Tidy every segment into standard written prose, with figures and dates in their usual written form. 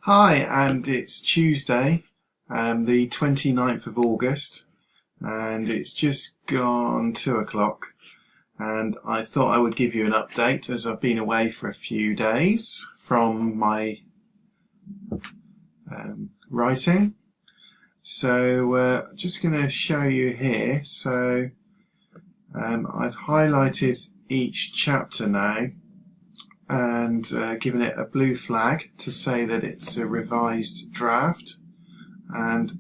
Hi, and it's Tuesday, the 29th of August, and it's just gone 2 o'clock, and I thought I would give you an update as I've been away for a few days from my writing. So just going to show you here. So I've highlighted each chapter now and given it a blue flag to say that it's a revised draft, and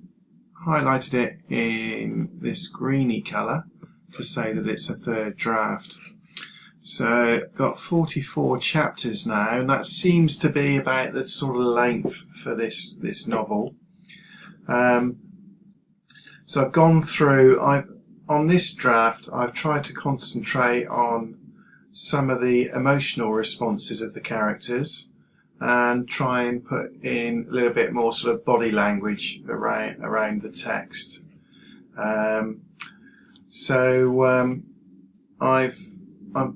highlighted it in this greeny colour to say that it's a third draft. So got 44 chapters now, and that seems to be about the sort of length for this novel. So I've gone through, on this draft I've tried to concentrate on some of the emotional responses of the characters and try and put in a little bit more sort of body language around the text. I'm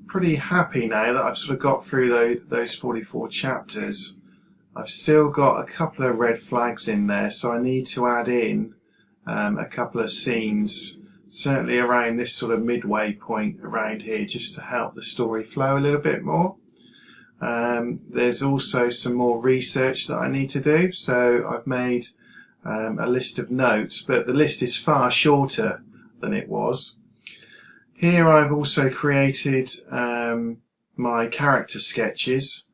pretty happy now that I've sort of got through those 44 chapters. I've still got a couple of red flags in there, so I need to add in a couple of scenes, certainly around this sort of midway point around here, just to help the story flow a little bit more. There's also some more research that I need to do, so I've made a list of notes, but the list is far shorter than it was. Here I've also created my character sketches,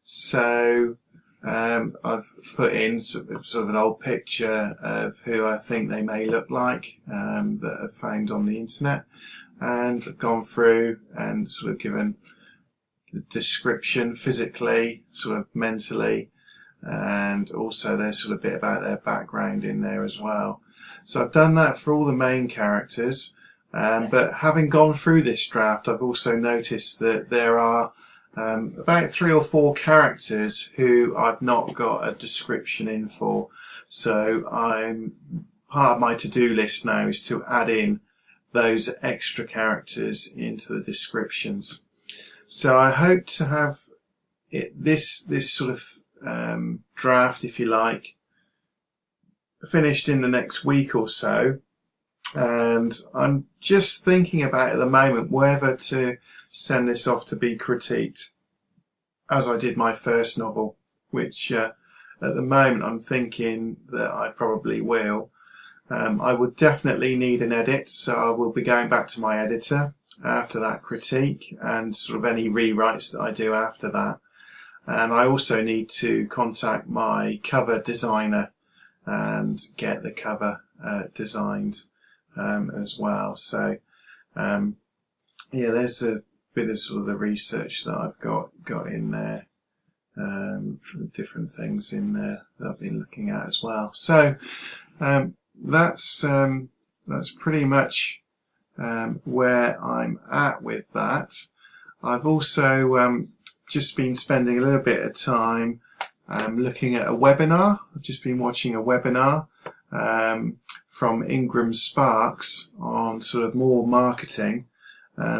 so I've put in sort of an old picture of who I think they may look like that I've found on the internet, and I've gone through and sort of given the description physically, sort of mentally, and also there's sort of a bit about their background in there as well. So I've done that for all the main characters, but having gone through this draft, I've also noticed that there are about 3 or 4 characters who I've not got a description in for. So part of my to-do list now is to add in those extra characters into the descriptions. So I hope to have this sort of draft, if you like, finished in the next week or so. And I'm just thinking about at the moment whether to send this off to be critiqued, as I did my first novel, which at the moment I'm thinking that I probably will. I would definitely need an edit, so I will be going back to my editor after that critique and sort of any rewrites that I do after that. And I also need to contact my cover designer and get the cover designed as well. So yeah, there's a bit of sort of the research that I've got in there, different things in there that I've been looking at as well. So that's pretty much where I'm at with that. I've also just been spending a little bit of time looking at a webinar. I've just been watching a webinar from Ingram Sparks on sort of more marketing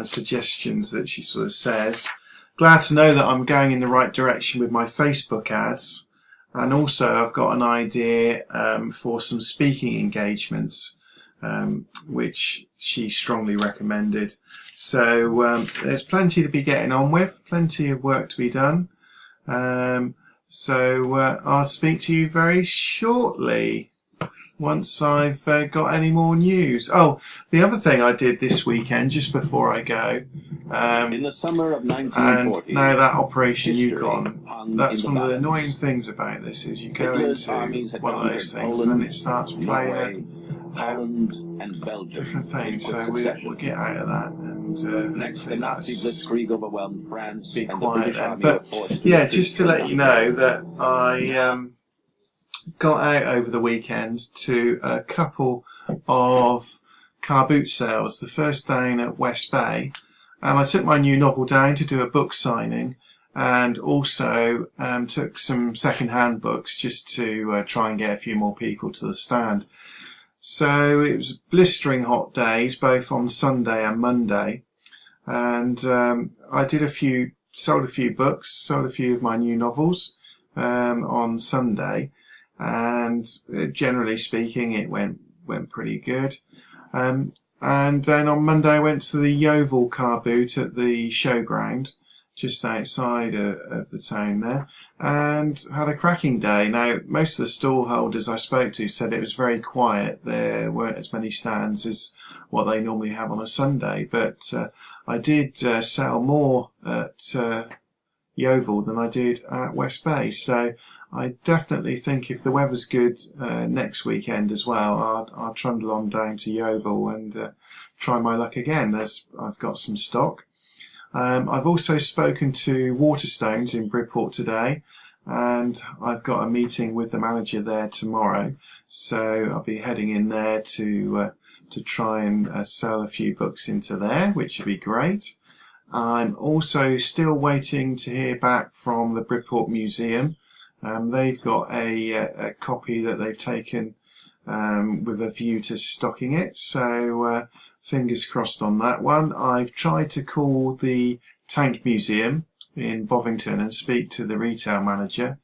suggestions that she sort of says. Glad to know that I'm going in the right direction with my Facebook ads, and also I've got an idea for some speaking engagements which she strongly recommended. So there's plenty to be getting on with, plenty of work to be done. So I'll speak to you very shortly once I've got any more news. Oh, the other thing I did this weekend, just before I go, in the summer of 1940, and now that Operation Yukon, that's one of the annoying things about this, is you go into one of those things and then it starts playing Holland and Belgium. different things, so we'll get out of that and Next, the Nazi blitzkrieg overwhelmed France. be and quiet the British then. Army But were forced yeah, retreat just to from let you know that I got out over the weekend to a couple of car boot sales. The first down at West Bay, and I took my new novel down to do a book signing, and also took some second-hand books just to try and get a few more people to the stand. So it was blistering hot days, both on Sunday and Monday, and I did sold a few books, sold a few of my new novels, on Sunday, and generally speaking, it went pretty good. And then on Monday, I went to the Yeovil car boot at the showground, just outside of the town there, and had a cracking day. Now, most of the stall holders I spoke to said it was very quiet. There weren't as many stands as what they normally have on a Sunday, but I did sell more at Yeovil than I did at West Bay. So I definitely think if the weather's good next weekend as well, I'll trundle on down to Yeovil and try my luck again. I've got some stock. I've also spoken to Waterstones in Bridport today, and I've got a meeting with the manager there tomorrow. So I'll be heading in there to try and sell a few books into there, which would be great. I'm also still waiting to hear back from the Bridport Museum. They've got a copy that they've taken with a view to stocking it, so fingers crossed on that one. I've tried to call the Tank Museum in Bovington and speak to the retail manager,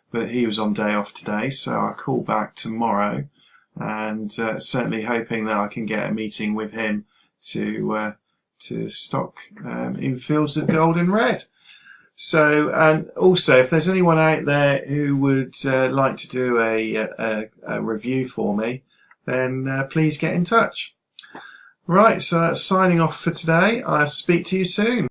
but he was on day off today, so I'll call back tomorrow, and certainly hoping that I can get a meeting with him to stock in Fields of Gold and Red. So, and also, if there's anyone out there who would like to do a review for me, then please get in touch. Right, so that's signing off for today. I'll speak to you soon.